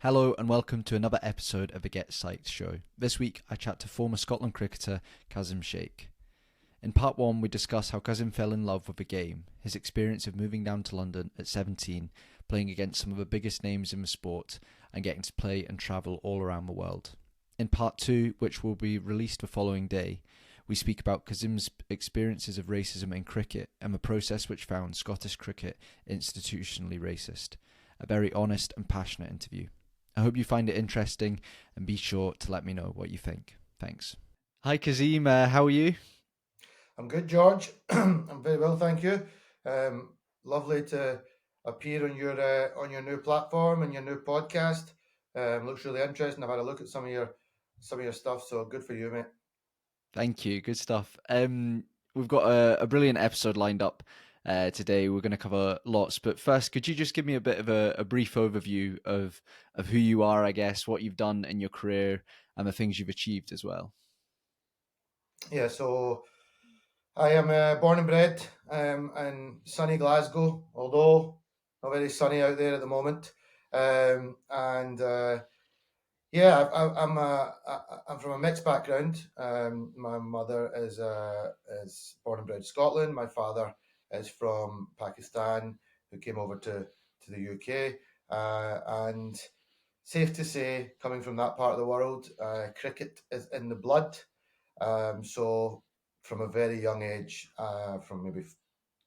Hello and welcome to another episode of the GetPsyched show. This week I chat to former Scotland cricketer Qasim Sheikh. In part 1 we discuss how Qasim fell in love with the game, his experience of moving down to London at 17, playing against some of the biggest names in the sport and getting to play and travel all around the world. In part 2, which will be released the following day, we speak about Qasim's experiences of racism in cricket and the process which found Scottish cricket institutionally racist. A very honest and passionate interview. I hope you find it interesting and be sure to let me know what you think. Thanks. Hi Kazim, how are you? I'm good, George. I'm very well, thank you. Lovely to appear on your new platform and your new podcast. Looks really interesting. I've had a look at some of your stuff, so good for you, mate. Thank you, good stuff. We've got a brilliant episode lined up today. We're going to cover lots, but first, could you just give me a bit of a brief overview of who you are, I guess, what you've done in your career, and the things you've achieved as well? Yeah, so I am born and bred in sunny Glasgow, although not very sunny out there at the moment. And Yeah, I'm from a mixed background. My mother is born and bred Scotland. My father is from Pakistan, who came over to the UK. And safe to say, coming from that part of the world, cricket is in the blood. So from a very young age, from maybe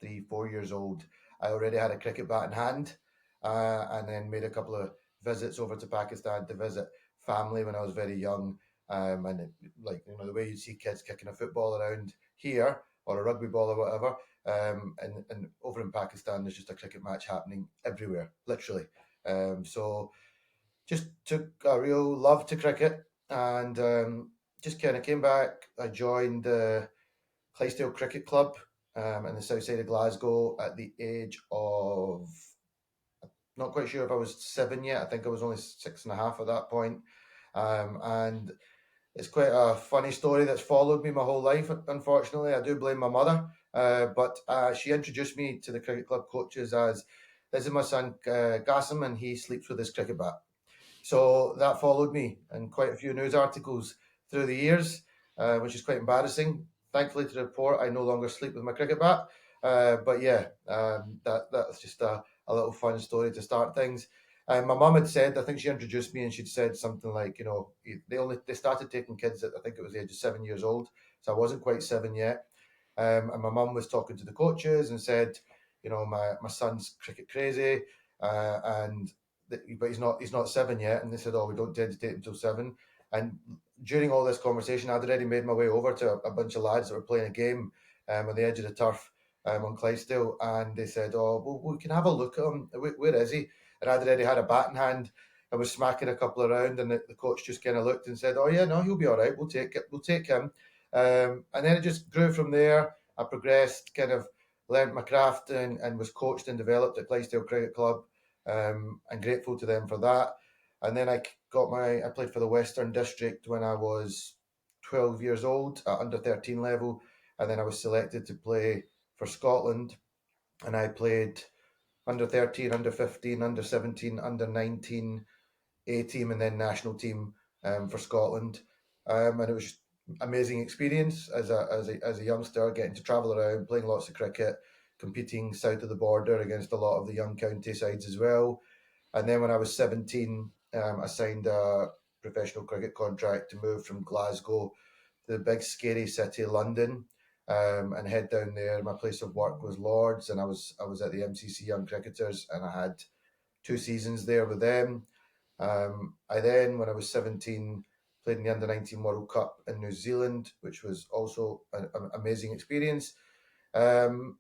3, 4 years old, I already had a cricket bat in hand, and then made a couple of visits over to Pakistan to visit family when I was very young. And like the way you see kids kicking a football around here or a rugby ball or whatever, and over in Pakistan, there's just a cricket match happening everywhere, literally. So just took a real love to cricket and just kind of came back. I joined the Clydesdale Cricket Club in the south side of Glasgow at the age of, not quite sure if I was 7 yet. I think I was only 6.5 at that point. And it's quite a funny story that's followed me my whole life, unfortunately. I do blame my mother, but she introduced me to the cricket club coaches as, this is my son Qasim, and he sleeps with his cricket bat. So that followed me in quite a few news articles through the years, which is quite embarrassing. Thankfully, to report, I no longer sleep with my cricket bat. But yeah, that's just a little fun story to start things. My mum had said, I think she introduced me, and she'd said something like, they started taking kids at, I think it was the age of 7 years old, so I wasn't quite 7 yet. And my mum was talking to the coaches and said, my son's cricket crazy, and but he's not 7 yet. And they said, oh, we don't tend to take him until 7. And during all this conversation, I'd already made my way over to a bunch of lads that were playing a game on the edge of the turf on Clydesdale, and they said, oh, well, we can have a look at him. Where is he? And I'd already had a bat in hand. I was smacking a couple around, and the coach just kind of looked and said, oh yeah, no, he'll be all right. We'll take it. We'll take him. And then it just grew from there. I progressed, kind of learned my craft, and was coached and developed at Clydesdale Cricket Club. I'm grateful to them for that. And then I played for the Western District when I was 12 years old at under 13 level, and then I was selected to play for Scotland, and I played under 13, under 15, under 17, under 19, A team, and then national team for Scotland. And it was just amazing experience as a youngster, getting to travel around, playing lots of cricket, competing south of the border against a lot of the young county sides as well. And then when I was 17, I signed a professional cricket contract to move from Glasgow to the big scary city of London, and head down there. My place of work was Lords, and I was at the MCC Young Cricketers, and I had 2 seasons there with them. I then, when I was 17, played in the Under 19 World Cup in New Zealand, which was also an amazing experience. And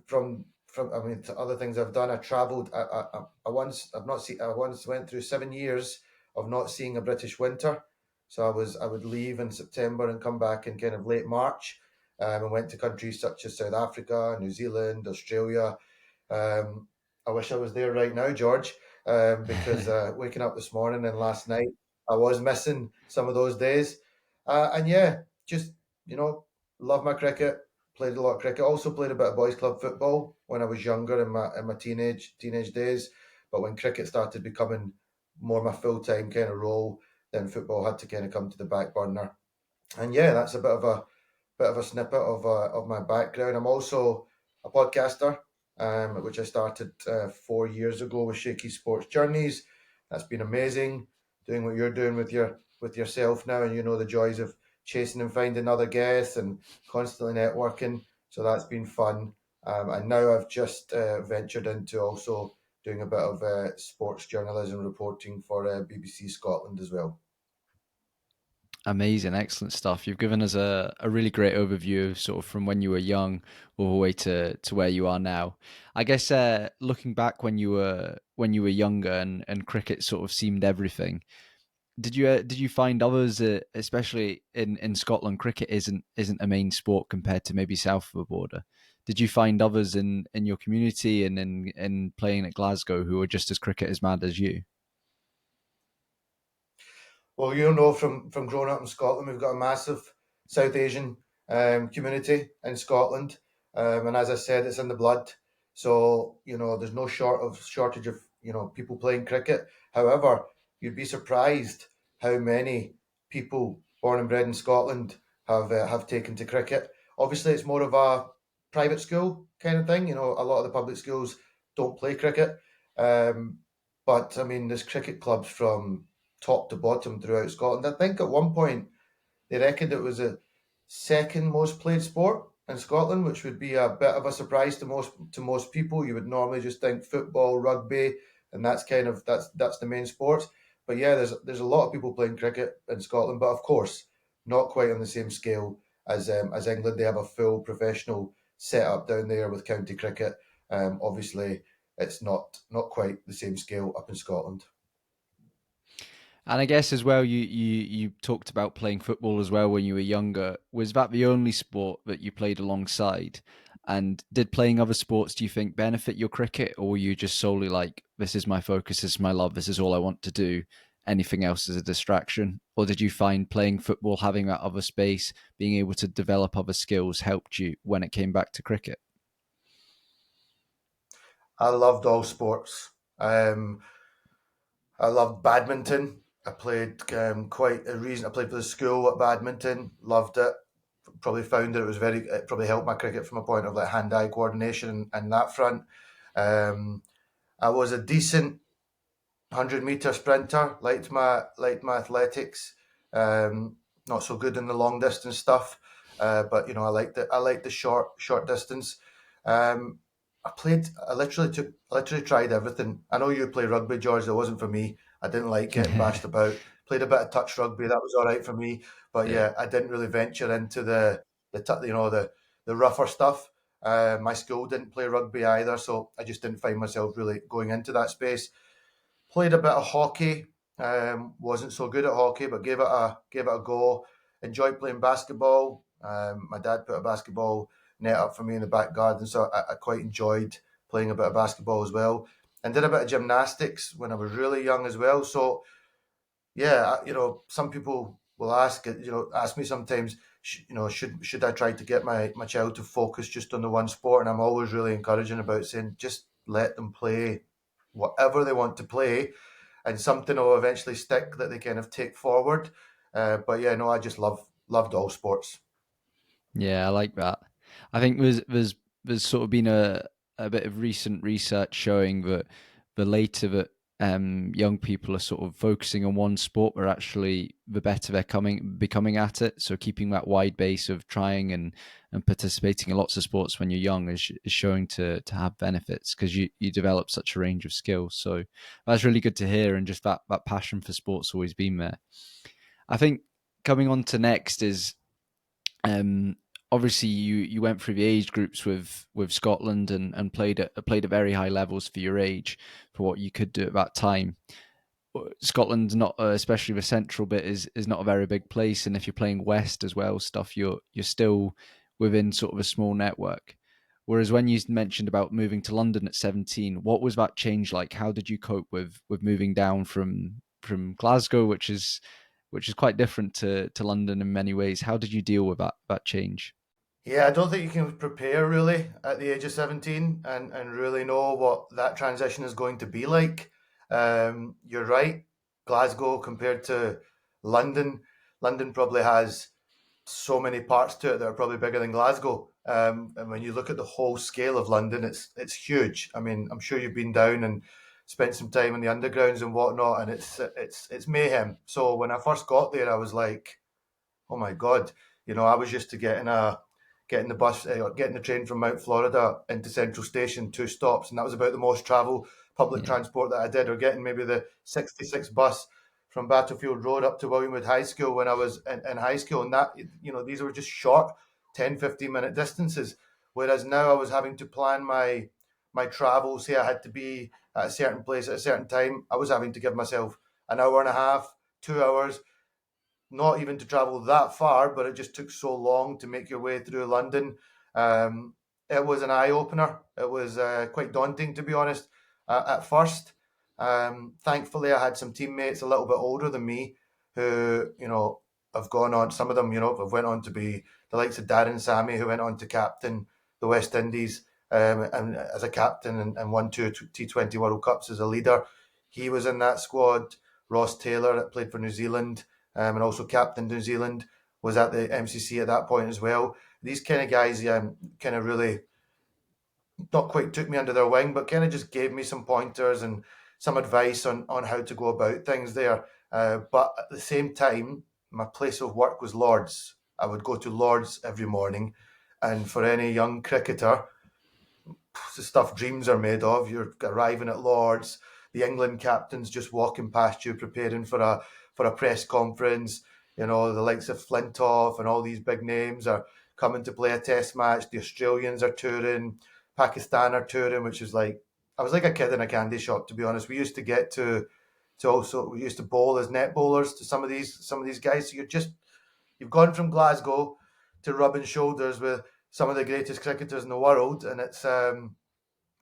from I mean, to other things I've done, I travelled. I once I've not seen. I once went through 7 years of not seeing a British winter. So I would leave in September and come back in kind of late March. And went to countries such as South Africa, New Zealand, Australia. I wish I was there right now, George, because waking up this morning and last night, I was missing some of those days. And yeah, just you know, love my cricket. Played a lot of cricket. Also played a bit of boys' club football when I was younger in my teenage days. But when cricket started becoming more my full time kind of role, then football had to kind of come to the back burner. And yeah, that's a bit of a snippet of my background. I'm also a podcaster, which I started 4 years ago with Shaky Sports Journeys. That's been amazing. Doing what you're doing with yourself now, and you know the joys of chasing and finding other guests and constantly networking. So that's been fun. And now I've just ventured into also doing a bit of sports journalism reporting for BBC Scotland as well. Amazing, excellent stuff. You've given us a really great overview of sort of from when you were young all the way to where you are now. I guess looking back when you were younger and cricket sort of seemed everything. Did you find others, especially in Scotland, cricket isn't a main sport compared to maybe south of the border. Did you find others in your community and in playing at Glasgow who were just as cricket as mad as you? Well, you know, from growing up in Scotland, we've got a massive South Asian community in Scotland, and as I said, it's in the blood. So you know, there's no shortage of people playing cricket. However, you'd be surprised how many people born and bred in Scotland have taken to cricket. Obviously, it's more of a private school kind of thing. You know, a lot of the public schools don't play cricket, um, but I mean, there's cricket clubs from top to bottom throughout Scotland. I think at one point they reckoned it was the second most played sport in Scotland, which would be a bit of a surprise to most people. You would normally just think football, rugby, and that's the main sports. But yeah, there's a lot of people playing cricket in Scotland, but of course not quite on the same scale as England. They have a full professional setup down there with county cricket. Obviously, it's not quite the same scale up in Scotland. And I guess as well, you talked about playing football as well when you were younger. Was that the only sport that you played alongside? And did playing other sports, do you think, benefit your cricket, or were you just solely like, this is my focus, this is my love, this is all I want to do? Anything else is a distraction? Or did you find playing football, having that other space, being able to develop other skills helped you when it came back to cricket? I loved all sports. I loved badminton. I played quite a reason. I played for the school at badminton. Loved it. Probably found that it probably helped my cricket from a point of like hand-eye coordination and that front. Um, I was a decent 100-meter sprinter. Liked my athletics. Not so good in the long distance stuff, but you know I liked the short distance. Um, I literally tried everything. I know you play rugby, George. That wasn't for me. I didn't like getting bashed about. Played a bit of touch rugby. That was all right for me. But Yeah. yeah, I didn't really venture into the rougher stuff. My school didn't play rugby either, so I just didn't find myself really going into that space. Played a bit of hockey. Wasn't so good at hockey, but gave it a go. Enjoyed playing basketball. My dad put a basketball net up for me in the back garden, so I quite enjoyed playing a bit of basketball as well. And did a bit of gymnastics when I was really young as well. So yeah, some people will ask me sometimes, should I try to get my child to focus just on the one sport? And I'm always really encouraging about saying just let them play whatever they want to play, and something will eventually stick that they kind of take forward. But yeah, no, I just loved all sports. Yeah, I like that. I think there's sort of been a bit of recent research showing that the later that young people are sort of focusing on one sport, are actually the better they're becoming at it. So keeping that wide base of trying and participating in lots of sports when you're young is showing to have benefits because you develop such a range of skills. So that's really good to hear, and just that passion for sports always been there. I think coming on to next is um, obviously you went through the age groups with Scotland and played at very high levels for your age for what you could do at that time. Scotland's not, especially the central bit, is not a very big place, and if you're playing west as well, stuff you're still within sort of a small network. Whereas when you mentioned about moving to London at 17, what was that change like? How did you cope with moving down from Glasgow, which is quite different to London in many ways? How did you deal with that change? Yeah, I don't think you can prepare really at the age of 17 and really know what that transition is going to be like. You're right. Glasgow compared to London. London probably has so many parts to it that are probably bigger than Glasgow. And when you look at the whole scale of London, it's huge. I mean, I'm sure you've been down and spent some time in the undergrounds and whatnot, and it's mayhem. So when I first got there, I was like, oh my god, I was used to getting the bus, getting the train from Mount Florida into Central Station, 2 stops, and that was about the most travel public Yeah. transport that I did, or getting maybe the 66 bus from Battlefield Road up to Williamwood High School when I was in high school, and that these were just short 10-15 minute distances. Whereas now I was having to plan my travel. Say I had to be at a certain place at a certain time, I was having to give myself an hour and a half, 2 hours, not even to travel that far, but it just took so long to make your way through London. Um, it was an eye opener. It was quite daunting, to be honest, at first. Thankfully, I had some teammates a little bit older than me who, have gone on. Some of them, have went on to be the likes of Darren Sammy, who went on to captain the West Indies, and as a captain, and won 2 T20 World Cups as a leader. He was in that squad. Ross Taylor, that played for New Zealand, and also captain New Zealand, was at the MCC at that point as well. These kind of guys kind of really not quite took me under their wing, but kind of just gave me some pointers and some advice on how to go about things there. But at the same time, my place of work was Lords. I would go to Lords every morning, and for any young cricketer, the stuff dreams are made of. You're arriving at Lords, the England captain's just walking past you, preparing for a press conference. The likes of Flintoff and all these big names are coming to play a test match. The Australians are touring, Pakistan are touring, which is like, I was like a kid in a candy shop, to be honest. We used to get to also, we used to bowl as net bowlers to some of these guys. So you've gone from Glasgow to rubbing shoulders with some of the greatest cricketers in the world, and it's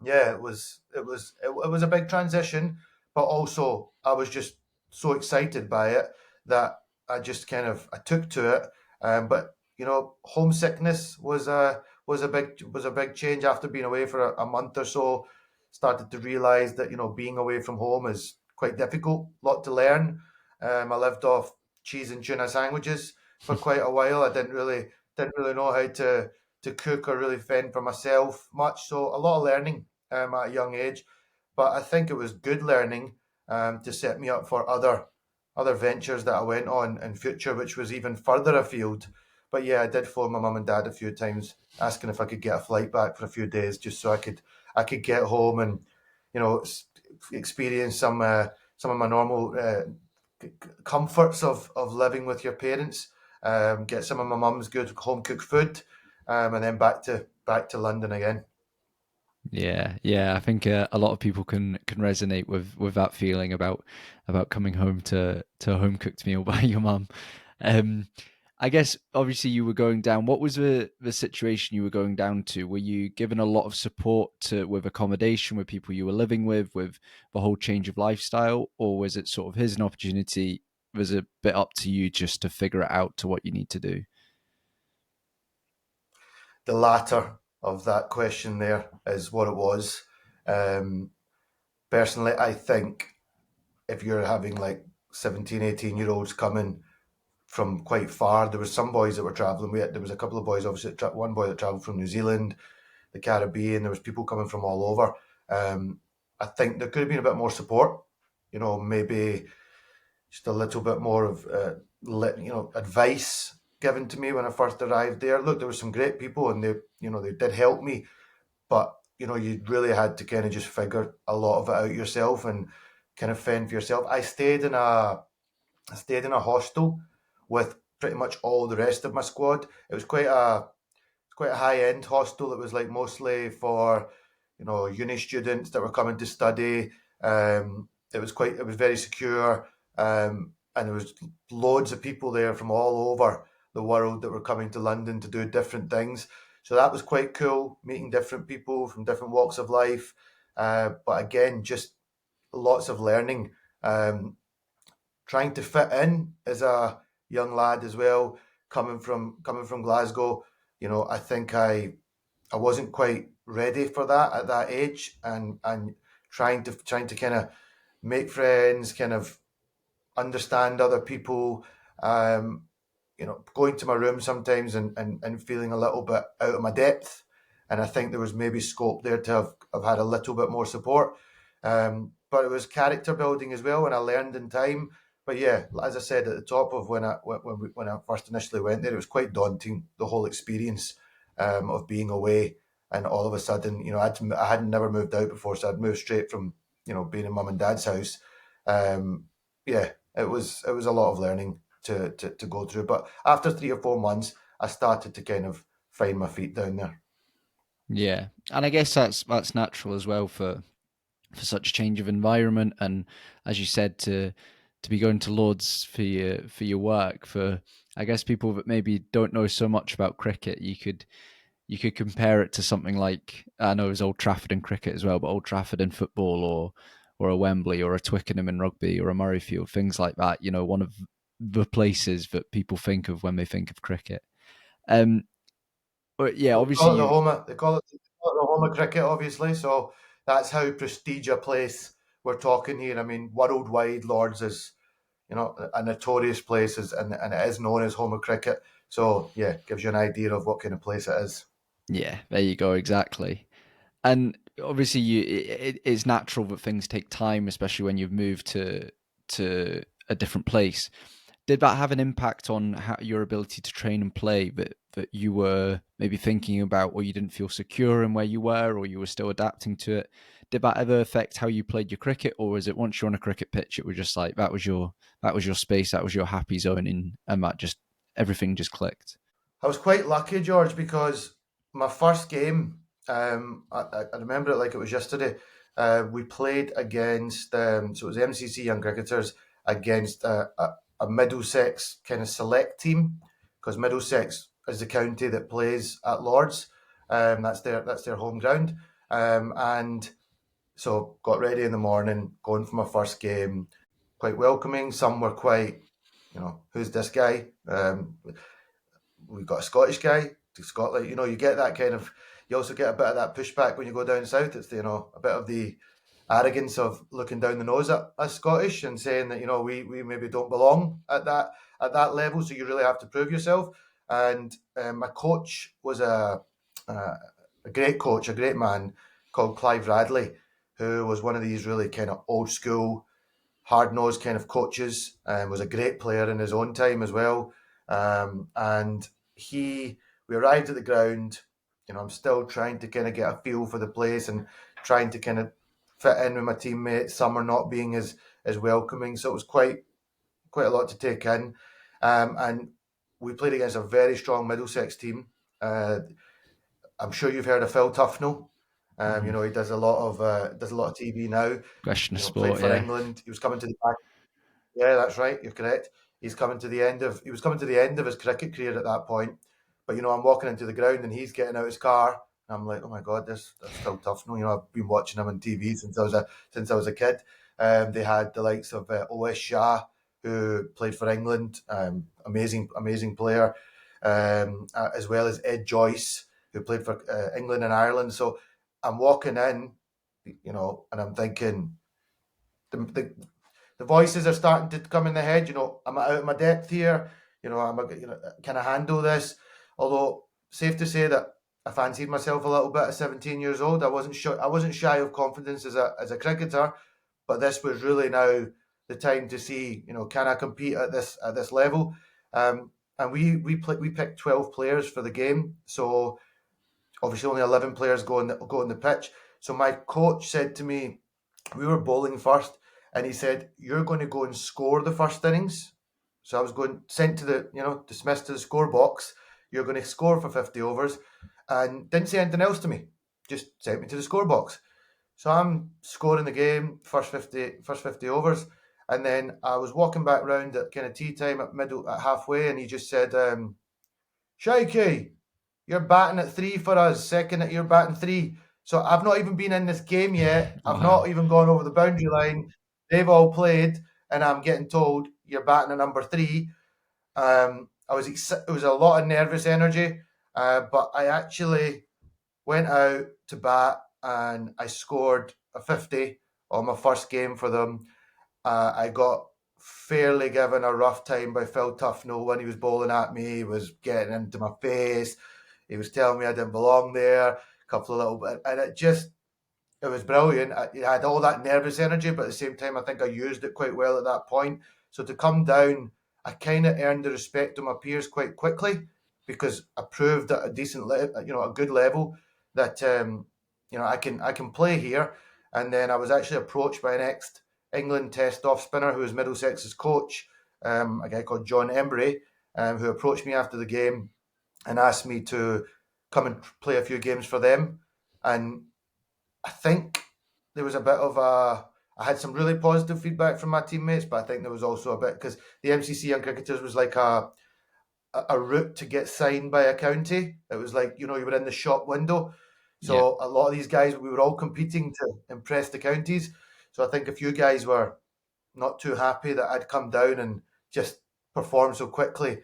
yeah, it was a big transition, but also I was just so excited by it that I took to it. But homesickness was a big change after being away for a month or so. Started to realise that being away from home is quite difficult, lot to learn. I lived off cheese and tuna sandwiches for quite a while. I didn't really know how to cook or really fend for myself much. So a lot of learning at a young age, but I think it was good learning to set me up for other ventures that I went on in future, which was even further afield. But yeah, I did phone my mum and dad a few times asking if I could get a flight back for a few days, just so I could get home and experience some of my normal comforts of living with your parents. Get some of my mum's good home cooked food, and then back to London again. Yeah, yeah. I think a lot of people can resonate with that feeling about coming home to a home cooked meal by your mum. Um, I guess obviously you were going down. What was the situation you were going down to? Were you given a lot of support with accommodation, with people you were living with the whole change of lifestyle, or was it sort of here's an opportunity? Was it a bit up to you just to figure it out to what you need to do? The latter of that question there is what it was. Um, Personally, I think if you're having like 17, 18-year-olds coming from quite far, there was some boys that were travelling. There was a couple of boys, obviously, one boy that travelled from New Zealand, the Caribbean. There was people coming from all over. I think there could have been a bit more support. Maybe just a little bit more of advice given to me when I first arrived there. Look, there were some great people, and they did help me, but you really had to kind of just figure a lot of it out yourself and kind of fend for yourself. I stayed in a hostel with pretty much all the rest of my squad. It was quite a high end hostel. It was like mostly for uni students that were coming to study. It was very secure, and there was loads of people there from all over the world that were coming to London to do different things. So that was quite cool, meeting different people from different walks of life. But again, just lots of learning. Trying to fit in as a young lad as well, coming from Glasgow. I think I wasn't quite ready for that at that age, and trying to kind of make friends, kind of understand other people. Um, going to my room sometimes and feeling a little bit out of my depth. And I think there was maybe scope there to have had a little bit more support. But it was character building as well, and I learned in time. But yeah, as I said at the top of when I first initially went there, it was quite daunting, the whole experience of being away, and all of a sudden, I hadn't never moved out before, so I'd moved straight from being in mum and dad's house. Um, yeah, it was a lot of learning to go through. But after 3 or 4 months, I started to kind of find my feet down there. Yeah, and I guess that's natural as well for such a change of environment, and as you said, to be going to Lords for your work. For I guess people that maybe don't know so much about cricket, you could compare it to something like, I know it's Old Trafford in cricket as well, but Old Trafford in football, or a Wembley, or a Twickenham in rugby, or a Murrayfield, things like that. One of the places that people think of when they think of cricket. Um, but yeah, Well, obviously you, they call it the home of cricket, obviously. So that's how prestige a place we're talking here. I mean, worldwide, Lords is a notorious place, and it is known as home of cricket. So yeah, gives you an idea of what kind of place it is. yeah, there you go, exactly. And obviously it's natural that things take time, especially when you've moved to a different place. Did that have an impact on your ability to train and play, that you were maybe thinking about, or you didn't feel secure in where you were, or you were still adapting to it? Did that ever affect how you played your cricket, or was it once you're on a cricket pitch, it was just like that was your space, that was your happy zone, and that just everything just clicked? I was quite lucky, George, because my first game, I remember it like it was yesterday. We played against, so it was MCC Young Cricketers against a Middlesex kind of select team, because Middlesex is the county that plays at Lords. That's their home ground. And so got ready in the morning, going for my first game, quite welcoming. Some were quite, who's this guy? We've got a Scottish guy to Scotland. You get that kind of. You also get a bit of that pushback when you go down south. It's a bit of the arrogance of looking down the nose at us Scottish and saying that we maybe don't belong at that level. So you really have to prove yourself. And my coach was a great coach, a great man called Clive Radley, who was one of these really kind of old school hard nosed kind of coaches, and was a great player in his own time as well. And we arrived at the ground. I'm still trying to kind of get a feel for the place and trying to kind of fit in with my teammates. Some are not being as welcoming, so it was quite a lot to take in. And we played against a very strong Middlesex team. I'm sure you've heard of Phil Tufnell. Mm-hmm. He does a lot of TV now. Question of Played sport, for yeah. England. He was coming to the back. Yeah, that's right. You're correct. He was coming to the end of his cricket career at that point. But I'm walking into the ground and he's getting out his car. And I'm like, oh my god, that's Phil Tufnell. I've been watching him on TV since I was a kid. They had the likes of O.S. Shah, who played for England, amazing player, as well as Ed Joyce, who played for England and Ireland. So I'm walking in, and I'm thinking the voices are starting to come in the head. Am I out of my depth here? Can I handle this? Although safe to say that I fancied myself a little bit at 17 years old. I wasn't shy of confidence as a cricketer, but this was really now the time to see, can I compete at this level? And we picked 12 players for the game, so obviously only 11 players go on the pitch. So my coach said to me, we were bowling first, and he said, "You're going to go and score the first innings." So I was going sent to dismissed to the score box. You're going to score for 50 overs, and didn't say anything else to me. Just sent me to the score box. So I'm scoring the game first 50 overs, and then I was walking back round at kind of tea time at halfway, and he just said, "Shaky, you're batting at three for us. Second, you're batting three." So I've not even been in this game yet. I've Wow. not even gone over the boundary line. They've all played, and I'm getting told you're batting at number three. It was a lot of nervous energy, but I actually went out to bat and I scored a 50 on my first game for them. I got fairly given a rough time by Phil Tufnell when he was bowling at me. He was getting into my face. He was telling me I didn't belong there. A couple of little bit, and it was brilliant. I had all that nervous energy, but at the same time, I think I used it quite well at that point. So to come down, I kind of earned the respect of my peers quite quickly because I proved at a decent, a good level that I can play here. And then I was actually approached by an ex-England Test off spinner who was Middlesex's coach, a guy called John Embry, who approached me after the game and asked me to come and play a few games for them. And I think there was a bit of a. I had some really positive feedback from my teammates, but I think there was also a bit because the MCC Young Cricketers was like a route to get signed by a county. It was like you were in the shop window, Yeah. so a lot of these guys we were all competing to impress the counties. So I think a few guys were not too happy that I'd come down and just perform so quickly.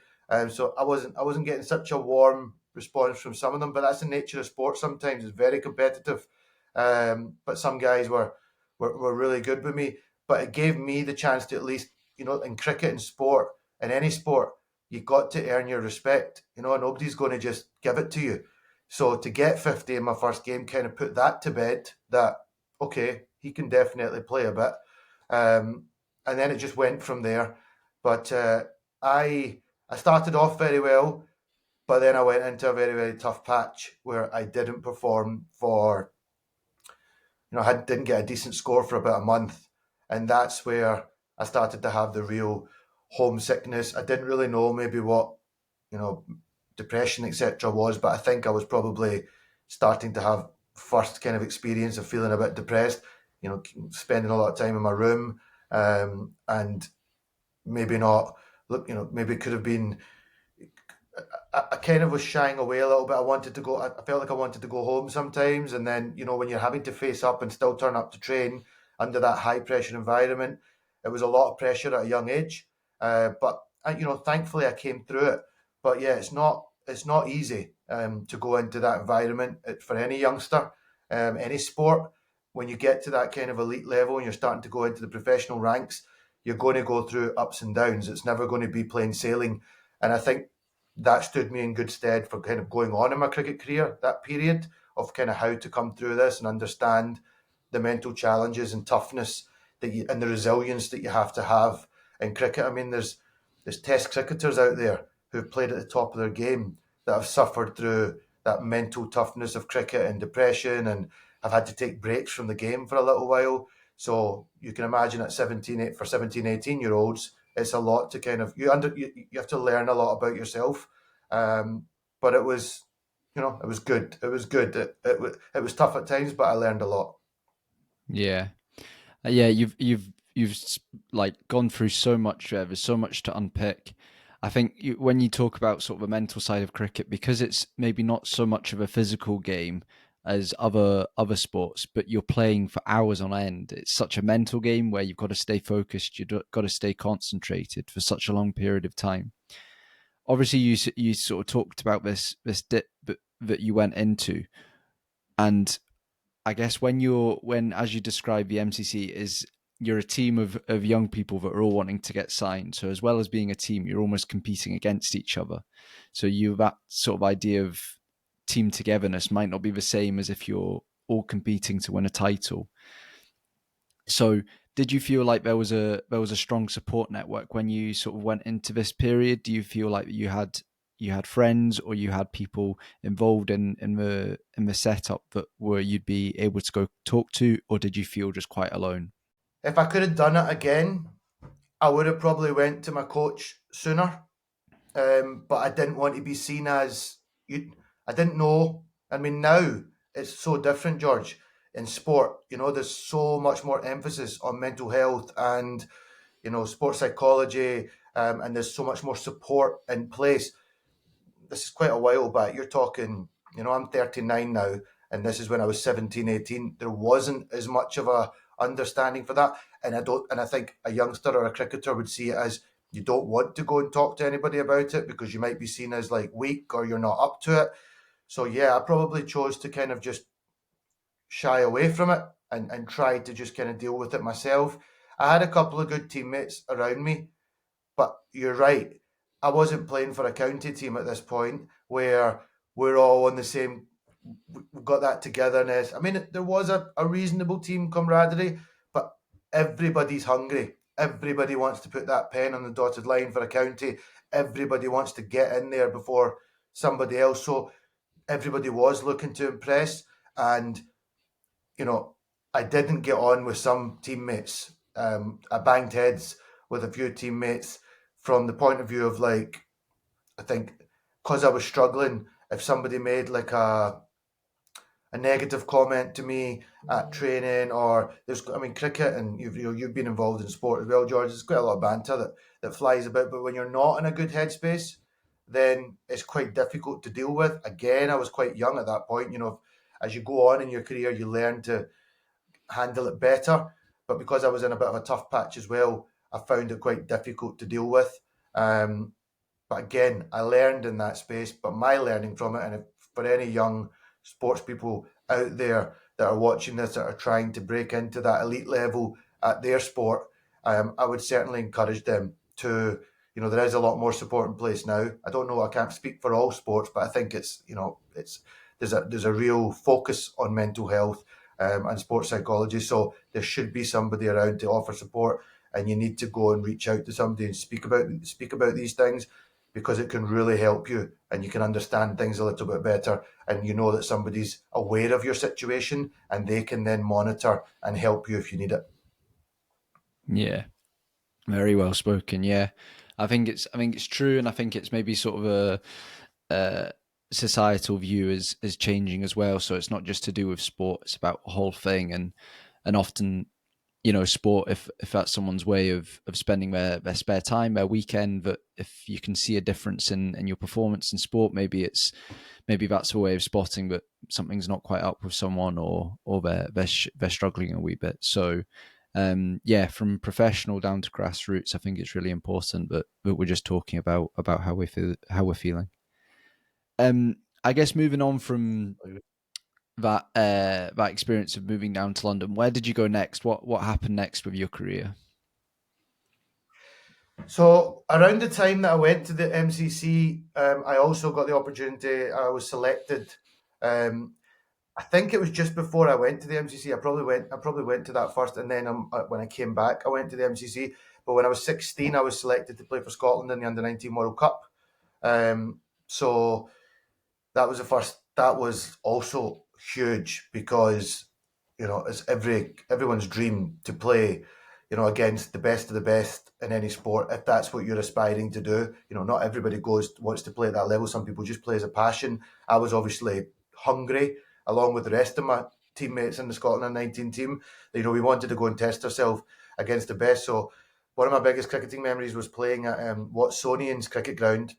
So I wasn't getting such a warm response from some of them, but that's the nature of sport. Sometimes it's very competitive. But some guys were really good with me. But it gave me the chance to at least, in cricket and sport, in any sport, you got to earn your respect. Nobody's going to just give it to you. So to get 50 in my first game kind of put that to bed that, okay, he can definitely play a bit. And then it just went from there. But I started off very well, but then I went into a very very tough patch where I didn't perform for I didn't get a decent score for about a month, and that's where I started to have the real homesickness. I didn't really know maybe what you know depression etc. was, but I think I was probably starting to have first kind of experience of feeling a bit depressed. Spending a lot of time in my room, and maybe not look. Maybe it could have been I kind of was shying away a little bit. I wanted to go. I felt like I wanted to go home sometimes, and then when you're having to face up and still turn up to train under that high pressure environment, it was a lot of pressure at a young age. But thankfully I came through it. But yeah, it's not easy to go into that environment for any youngster, any sport. When you get to that kind of elite level and you're starting to go into the professional ranks, you're going to go through ups and downs. It's never going to be plain sailing, and I think that stood me in good stead for kind of going on in my cricket career, that period of kind of how to come through this and understand the mental challenges and toughness and the resilience that you have to have in cricket. I mean, there's test cricketers out there who've played at the top of their game that have suffered through that mental toughness of cricket and depression and have had to take breaks from the game for a little while. So you can imagine at 17, 18 year olds, it's a lot to kind of you have to learn a lot about yourself. But it was it was good. It was good. It was tough at times, but I learned a lot. Yeah. Yeah, you've like gone through so much there. There's so much to unpick. I think when you talk about sort of the mental side of cricket, because it's maybe not so much of a physical game as other sports, but you're playing for hours on end. It's such a mental game where you've got to stay focused. You've got to stay concentrated for such a long period of time. Obviously, you sort of talked about this dip that you went into, and I guess when as you describe the MCC is you're a team of young people that are all wanting to get signed. So as well as being a team, you're almost competing against each other. So that sort of idea of team togetherness might not be the same as if you're all competing to win a title. So did you feel like there was a strong support network when you sort of went into this period? Do you feel like you had friends or you had people involved in the setup that were you'd be able to go talk to, or did you feel just quite alone? If I could have done it again, I would have probably went to my coach sooner. But I didn't want to be seen as you. I didn't know. I mean, now it's so different, George. In sport, there's so much more emphasis on mental health and sports psychology, and there's so much more support in place. This is quite a while back. You're talking, I'm 39 now, and this is when I was 17, 18. There wasn't as much of a understanding for that. And I think a youngster or a cricketer would see it as you don't want to go and talk to anybody about it because you might be seen as like weak or you're not up to it. So yeah, I probably chose to kind of just shy away from it and try to just kind of deal with it myself. I had a couple of good teammates around me, but you're right. I wasn't playing for a county team at this point where we're all on the same. We've got that togetherness. I mean, there was a reasonable team camaraderie, but everybody's hungry. Everybody wants to put that pen on the dotted line for a county. Everybody wants to get in there before somebody else. So everybody was looking to impress. And, you know, I didn't get on with some teammates. I banged heads with a few teammates from the point of view of, like, I think because I was struggling, if somebody made like a negative comment to me at training, or there's, I mean, cricket, and you've been involved in sport as well, George. There's quite a lot of banter that flies about, but when you're not in a good headspace, then it's quite difficult to deal with. Again, I was quite young at that point. As you go on in your career, you learn to handle it better. But because I was in a bit of a tough patch as well, I found it quite difficult to deal with. Um, but again, I learned in that space. But my learning from it, and if, for any young sports people out there that are watching this, that are trying to break into that elite level at their sport, I would certainly encourage them to. There is a lot more support in place now. I don't know. I can't speak for all sports, but I think there's a real focus on mental health and sports psychology. So there should be somebody around to offer support, and you need to go and reach out to somebody and speak about these things, because it can really help you, and you can understand things a little bit better, and you know that somebody's aware of your situation and they can then monitor and help you if you need it. Yeah, very well spoken. Yeah, I think it's true, and I think it's maybe sort of a societal view is changing as well. So it's not just to do with sport; it's about the whole thing, and often, sport, if that's someone's way of spending their spare time, their weekend, that if you can see a difference in your performance in sport, maybe that's a way of spotting that something's not quite up with someone, or they're struggling a wee bit. So yeah, from professional down to grassroots, I think it's really important that we're just talking about how we're feeling. I guess moving on from that experience of moving down to London, where did you go next? What happened next with your career? So around the time that I went to the MCC, I also got the opportunity. I was selected. Um, I think it was just before I went to the MCC. I probably went to that first, and then when I came back, I went to the MCC. But when I was 16, I was selected to play for Scotland in the Under-19 World Cup. So that was the first. That was also huge, because it's everyone's dream to play, against the best of the best in any sport, if that's what you're aspiring to do. Not everybody wants to play at that level. Some people just play as a passion. I was obviously hungry, along with the rest of my teammates in the Scotland 19 team. We wanted to go and test ourselves against the best. So one of my biggest cricketing memories was playing at Watsonians cricket ground.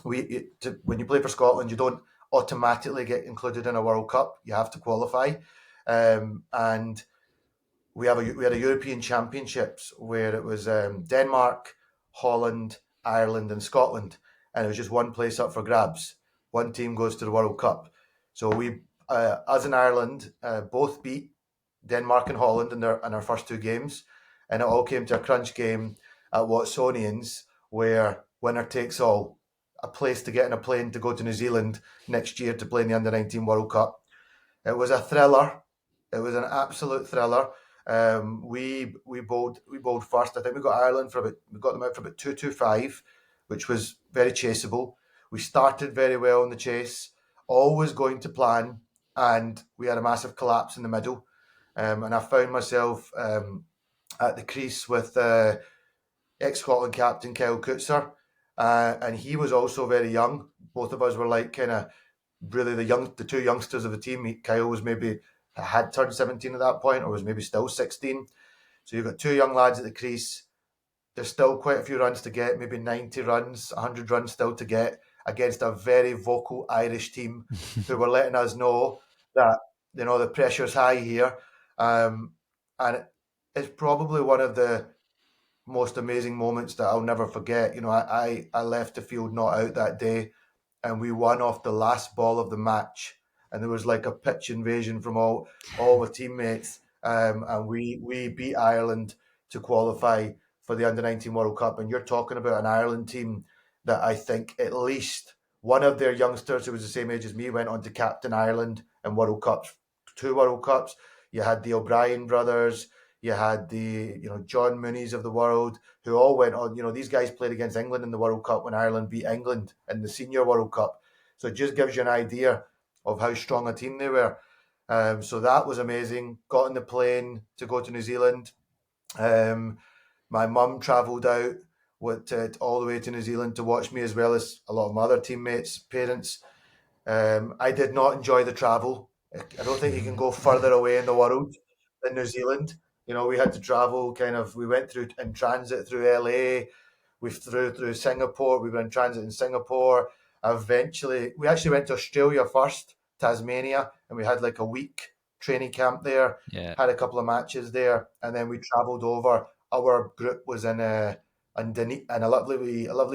When you play for Scotland, you don't automatically get included in a World Cup. You have to qualify, and we had a European Championships where it was Denmark, Holland, Ireland, and Scotland, and it was just one place up for grabs. One team goes to the World Cup. So us in Ireland, both beat Denmark and Holland in our first two games, and it all came to a crunch game at Watsonians, where winner takes all. A place to get in a plane to go to New Zealand next year to play in the Under-19 World Cup. It was a thriller. It was an absolute thriller. We bowled first. I think we got them out for about 225, which was very chaseable. We started very well in the chase, always going to plan, and we had a massive collapse in the middle. And I found myself at the crease with ex-Scotland captain Kyle Coetzer, and he was also very young. Both of us were like kind of really the two youngsters of the team. Kyle was maybe had turned 17 at that point, or was maybe still 16. So you've got two young lads at the crease. There's still quite a few runs to get, maybe 90 runs, 100 runs still to get, against a very vocal Irish team who were letting us know that the pressure's high here. And it's probably one of the most amazing moments that I'll never forget. I left the field not out that day, and we won off the last ball of the match. And there was like a pitch invasion from all the teammates, and we beat Ireland to qualify for the Under-19 World Cup. And you're talking about an Ireland team that I think at least one of their youngsters who was the same age as me went on to captain Ireland in World Cups, 2 World Cups. You had the O'Brien brothers, you had the John Mooney's of the world, who all went on. These guys played against England in the World Cup when Ireland beat England in the Senior World Cup. So it just gives you an idea of how strong a team they were. So that was amazing. Got on the plane to go to New Zealand. My mum travelled out all the way to New Zealand to watch me, as well as a lot of my other teammates, parents. I did not enjoy the travel. I don't think you can go further away in the world than New Zealand. We had to travel we went through in transit through LA, we through Singapore, we were in transit in Singapore. Eventually, we actually went to Australia first, Tasmania, and we had like a week training camp there, Yeah. had a couple of matches there, and then we travelled over. Our group was in a lovely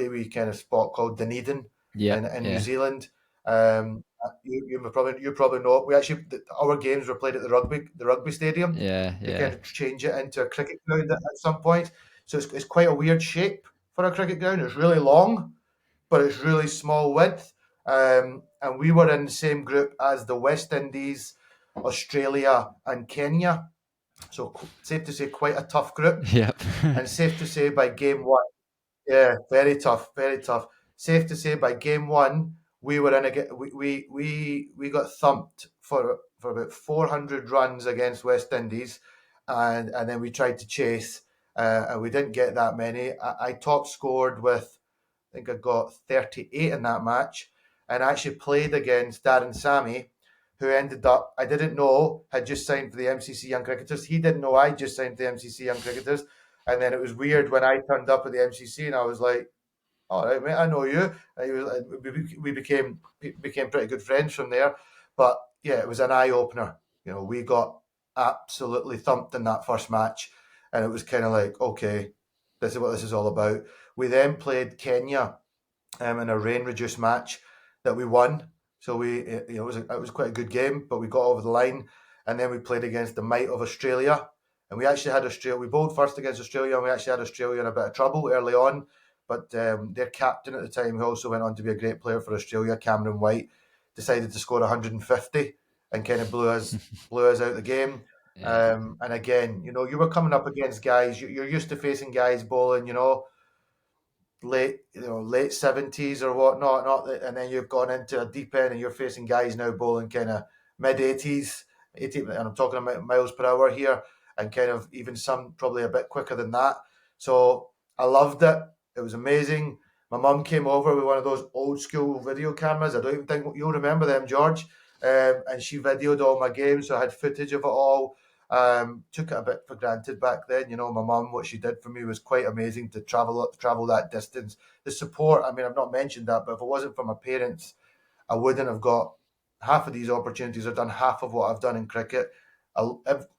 wee kind of spot called Dunedin Yeah. in New Yeah. Zealand. You probably know it. We actually our games were played at the rugby stadium. Yeah. They Yeah. kind of change it into a cricket ground at some point, so it's quite a weird shape for a cricket ground. It's really long, but it's really small width. And we were in the same group as the West Indies, Australia, and Kenya. So safe to say, quite a tough group. Yep. And safe to say, by game one, yeah, very tough, very tough. Safe to say, by game one, we were in we got thumped for about 400 runs against West Indies, and then we tried to chase, and we didn't get that many. I top scored with, I think I got 38 in that match, and I actually played against Darren Sammy, who ended up, I didn't know, had just signed for the MCC Young Cricketers. He didn't know I just signed for the MCC Young Cricketers. And then it was weird when I turned up at the MCC and I was like, all right, mate, I know you. We became pretty good friends from there. But yeah, it was an eye opener. We got absolutely thumped in that first match, and it was kind of like, okay, this is what this is all about. We then played Kenya in a rain reduced match that we won. So it was quite a good game, but we got over the line, and then we played against the might of Australia, and we actually had Australia. We bowled first against Australia, and we actually had Australia in a bit of trouble early on. But their captain at the time, who also went on to be a great player for Australia, Cameron White, decided to score 150 and kind of blew us out the game. Yeah. And again, you were coming up against guys. You're used to facing guys bowling, late 70s or whatnot, and then you've gone into a deep end and you're facing guys now bowling kind of mid 80s, 80, and I'm talking about miles per hour here, and kind of even some probably a bit quicker than that. So I loved it. It was amazing. My mum came over with one of those old school video cameras. I don't even think you'll remember them, George. And she videoed all my games, so I had footage of it all. Took it a bit for granted back then. My mum, what she did for me was quite amazing, to travel that distance. The support, I mean, I've not mentioned that, but if it wasn't for my parents, I wouldn't have got half of these opportunities or done half of what I've done in cricket.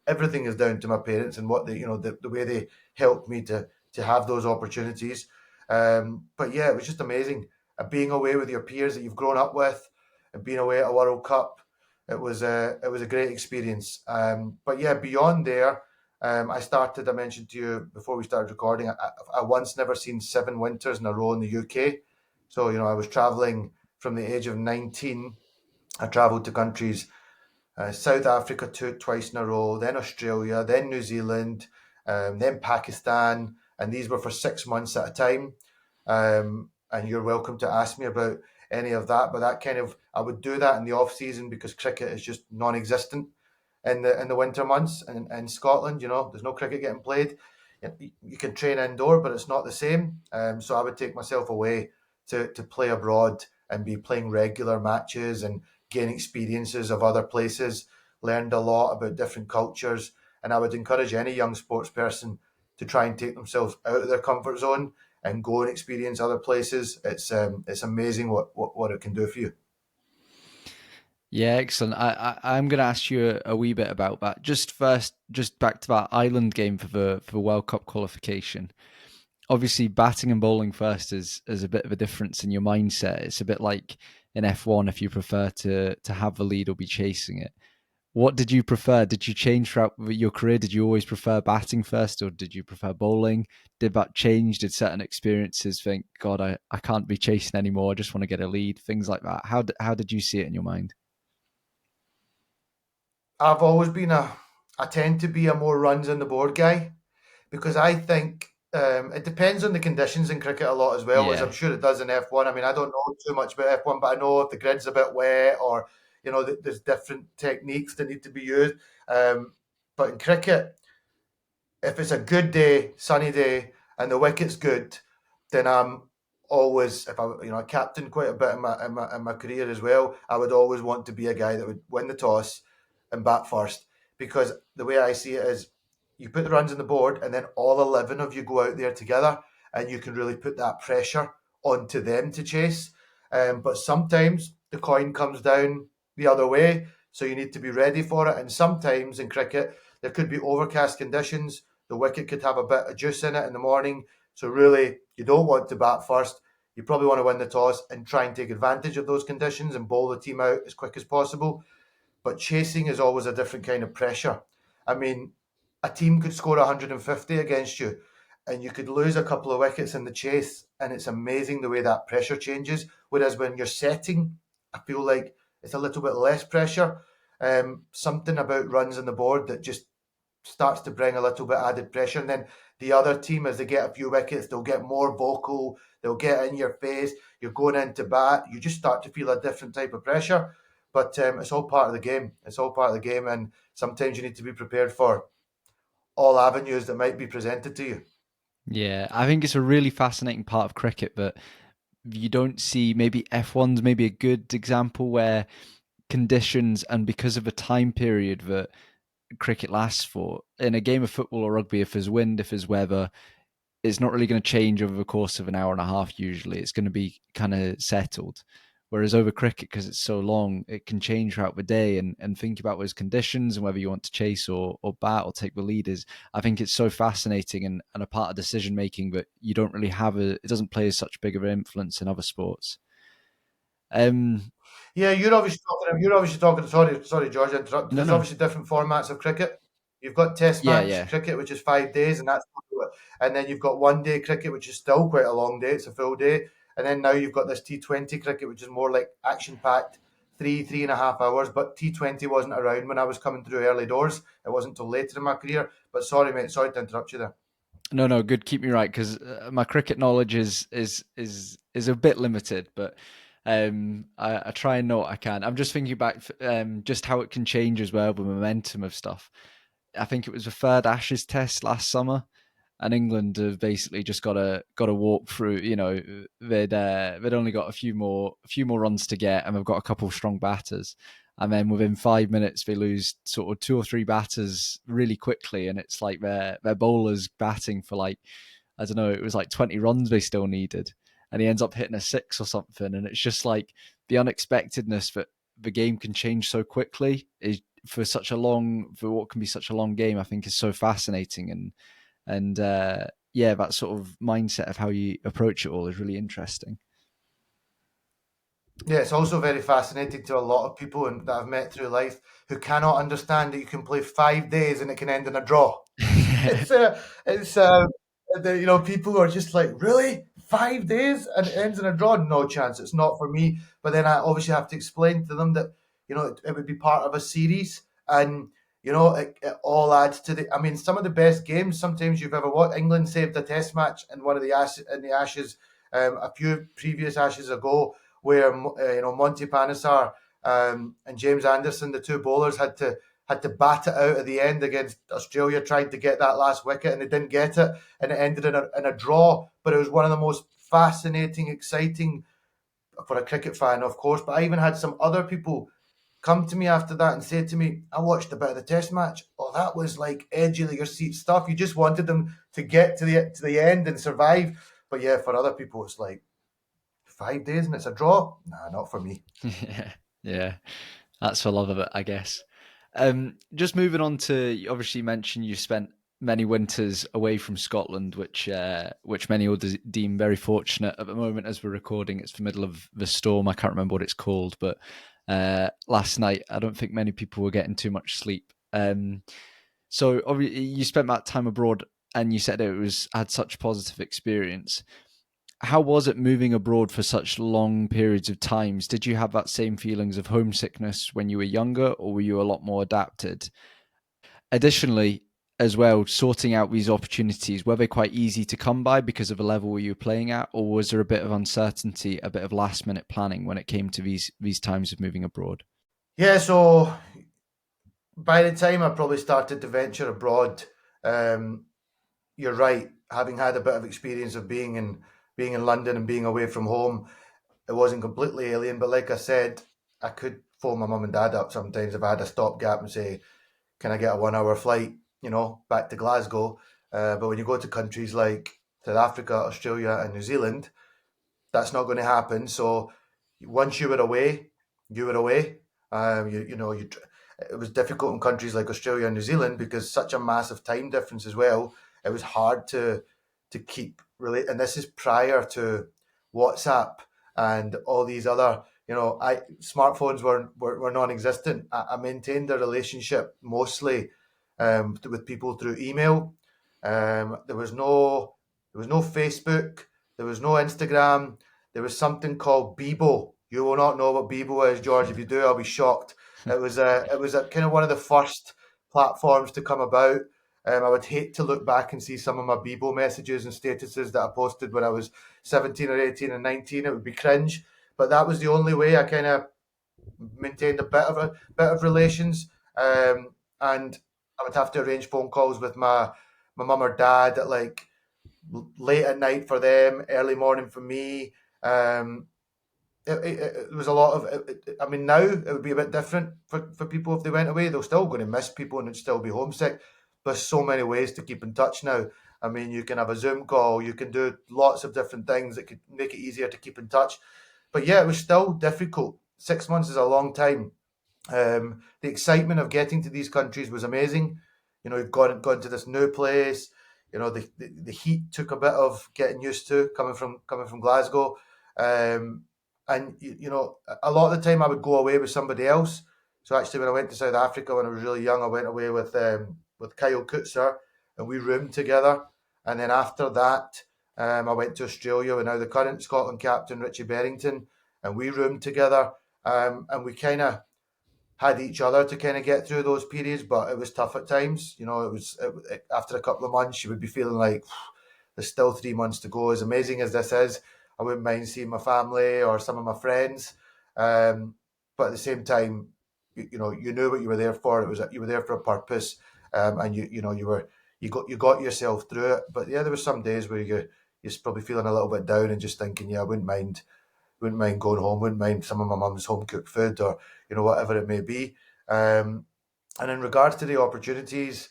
Everything is down to my parents and what they, the way they helped me to have those opportunities. But yeah, it was just amazing. Being away with your peers that you've grown up with, and being away at a World Cup, it was a great experience. But yeah, beyond there, I mentioned to you before we started recording, I once never seen 7 winters in a row in the UK. So, I was traveling from the age of 19. I traveled to countries, South Africa twice in a row, then Australia, then New Zealand, then Pakistan, and these were for 6 months at a time. And you're welcome to ask me about any of that, but I would do that in the off season because cricket is just non-existent in the winter months in Scotland. There's no cricket getting played. You can train indoor, but it's not the same. So I would take myself away to play abroad and be playing regular matches and gain experiences of other places. Learned a lot about different cultures, and I would encourage any young sports person to try and take themselves out of their comfort zone and go and experience other places. It's amazing what it can do for you. Yeah, excellent. I'm going to ask you a wee bit about that. Just back to that Ireland game for the World Cup qualification. Obviously, batting and bowling first is a bit of a difference in your mindset. It's a bit like in F1 if you prefer to have the lead or be chasing it. What did you prefer? Did you change throughout your career? Did you always prefer batting first, or did you prefer bowling? Did that change? Did certain experiences think, God, I can't be chasing anymore. I just want to get a lead. Things like that. How did you see it in your mind? I've always been I tend to be a more runs on the board guy because I think it depends on the conditions in cricket a lot as well, as Yeah, I'm sure it does in F1. I mean, I don't know too much about F1, but I know if the grid's a bit wet or, there's different techniques that need to be used. But in cricket, if it's a good day, sunny day, and the wicket's good, then I'm always, if I captain quite a bit in my career as well, I would always want to be a guy that would win the toss and bat first. Because the way I see it is, you put the runs on the board, and then all 11 of you go out there together, and you can really put that pressure onto them to chase. But sometimes the coin comes down the other way, so you need to be ready for it. And sometimes in cricket, there could be overcast conditions. The wicket could have a bit of juice in it in the morning. So really, you don't want to bat first. You probably want to win the toss and try and take advantage of those conditions and bowl the team out as quick as possible. But chasing is always a different kind of pressure. I mean, a team could score 150 against you, and you could lose a couple of wickets in the chase, and it's amazing the way that pressure changes. Whereas when you're setting, I feel like it's a little bit less pressure. Something about runs on the board that just starts to bring a little bit added pressure. And then the other team, as they get a few wickets, they'll get more vocal, they'll get in your face, you're going into bat, you just start to feel a different type of pressure. But it's all part of the game. It's all part of the game. And sometimes you need to be prepared for all avenues that might be presented to you. yeah. I think it's a really fascinating part of cricket that you don't see. Maybe F1's maybe a good example where conditions and because of a time period that cricket lasts for in a game of football or rugby, if there's wind, if there's weather, it's not really going to change over the course of an hour and a half. Usually it's going to be kind of settled, whereas over cricket, because it's so long, it can change throughout the day. And think about those conditions and whether you want to chase or bat or take the lead is, I think it's so fascinating and a part of decision making that you don't really have it doesn't play such big of an influence in other sports. um Yeah, you're obviously talking. You're obviously talking. Sorry, George, I interrupted. no, There's no. obviously different formats of cricket. You've got Test Yeah, match yeah. cricket, which is 5 days, and and then you've got one day cricket, which is still quite a long day. It's a full day, and then now you've got this T20 cricket, which is more like action packed, 3.5 hours. But T20 wasn't around when I was coming through early doors. It wasn't till later in my career. But sorry, mate. Sorry to interrupt you there. No, no, good. Keep me right, because my cricket knowledge is a bit limited, but I try and know what I can. I'm just thinking back, just how it can change as well, the momentum of stuff. I think it was the third Ashes Test last summer, and England have basically just got to walk through. They'd only got a few more runs to get, and they've got a couple of strong batters. And then within 5 minutes, they lose sort of two or three batters really quickly, and it's like their bowlers batting for like, I don't know, it was like 20 runs they still needed, and he ends up hitting a six or something, and it's just like the unexpectedness that the game can change so quickly is for what can be such a long game. I think is so fascinating, and yeah, that sort of mindset of how you approach it all is really interesting. Yeah, it's also very fascinating to a lot of people that I've met through life who cannot understand that you can play 5 days and it can end in a draw. It's people who are just like, really, 5 days and it ends in a draw? No chance. It's not for me. But then I obviously have to explain to them that it would be part of a series, and it all adds to the. I mean, some of the best games sometimes you've ever watched. England saved a Test match in one of the Ashes, a few previous Ashes ago, where Monty Panesar and James Anderson, the two bowlers, had to bat it out at the end against Australia, trying to get that last wicket, and they didn't get it, and it ended in a draw. But it was one of the most fascinating, exciting for a cricket fan, of course. But I even had some other people come to me after that and say to me, "I watched a bit of the Test match. Oh, that was like edge of your seat stuff. You just wanted them to get to the end and survive." But yeah, for other people, it's like 5 days and it's a draw. Nah, not for me. Yeah, yeah, that's the love of it, I guess. Just moving on to, obviously you mentioned you spent many winters away from Scotland, which many would deem very fortunate. At the moment, as we're recording, it's the middle of the storm. I can't remember what it's called, but last night. I don't think many people were getting too much sleep. So you spent that time abroad, and you said it had such positive experience. How was it moving abroad for such long periods of times? Did you have that same feelings of homesickness when you were younger, or were you a lot more adapted? Additionally, as well, sorting out these opportunities, were they quite easy to come by because of the level you were playing at, or was there a bit of uncertainty, a bit of last minute planning when it came to these times of moving abroad? Yeah, so by the time I probably started to venture abroad, um, you're right. Having had a bit of experience of being in London and being away from home, it wasn't completely alien. But like I said, I could phone my mum and dad up sometimes if I had a stopgap and say, "Can I get a 1 hour flight? Back to Glasgow." But when you go to countries like South Africa, Australia, and New Zealand, that's not going to happen. So once you were away, you were away. It was difficult in countries like Australia and New Zealand because such a massive time difference as well. It was hard to keep relate, and this is prior to WhatsApp and all these other. I smartphones were non-existent. I maintained a relationship mostly with people through email. There was no Facebook. There was no Instagram. There was something called Bebo. You will not know what Bebo is, George. If you do, I'll be shocked. It was a kind of one of the first platforms to come about. I would hate to look back and see some of my Bebo messages and statuses that I posted when I was 17 or 18 and 19. It would be cringe, but that was the only way I kind of maintained a bit of relations. And I would have to arrange phone calls with my mum or dad at like late at night for them, early morning for me. It was a lot of. I mean, now it would be a bit different for people if they went away. They're still going to miss people and they'd still be homesick. There's so many ways to keep in touch now. I mean, you can have a Zoom call. You can do lots of different things that could make it easier to keep in touch. But yeah, it was still difficult. 6 months is a long time. The excitement of getting to these countries was amazing. You've gone to this new place. The heat took a bit of getting used to coming from Glasgow, and a lot of the time I would go away with somebody else. So actually, when I went to South Africa when I was really young, I went away with Kyle Kutzer, and we roomed together. And then after that, I went to Australia with now the current Scotland captain Richie Berrington, and we roomed together. And we kind of had each other to kind of get through those periods, but it was tough at times. After a couple of months, you would be feeling like there's still 3 months to go. As amazing as this is, I wouldn't mind seeing my family or some of my friends. But at the same time, you knew what you were there for. You were there for a purpose, and you got yourself through it. But yeah, there were some days where you're probably feeling a little bit down and just thinking, yeah, I wouldn't mind going home, wouldn't mind some of my mum's home cooked food or whatever it may be. And in regards to the opportunities,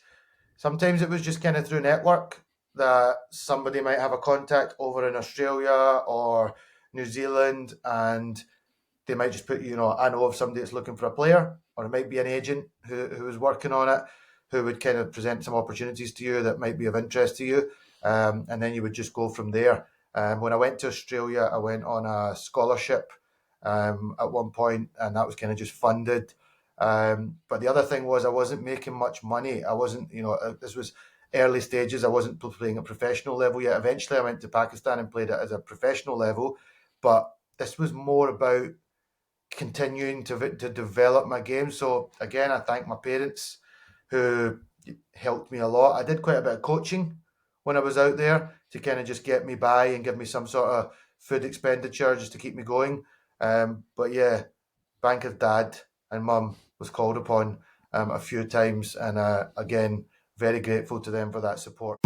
sometimes it was just kind of through network that somebody might have a contact over in Australia or New Zealand, and they might just put, I know of somebody that's looking for a player, or it might be an agent who is working on it, who would kind of present some opportunities to you that might be of interest to you. And then you would just go from there. When I went to Australia, I went on a scholarship at one point, and that was kind of just funded. But the other thing was I wasn't making much money. I wasn't, this was early stages. I wasn't playing at professional level yet. Eventually, I went to Pakistan and played it as a professional level. But this was more about continuing to develop my game. So again, I thank my parents who helped me a lot. I did quite a bit of coaching when I was out there to kind of just get me by and give me some sort of food expenditure just to keep me going. But yeah, bank of dad and mum was called upon a few times, and again, very grateful to them for that support.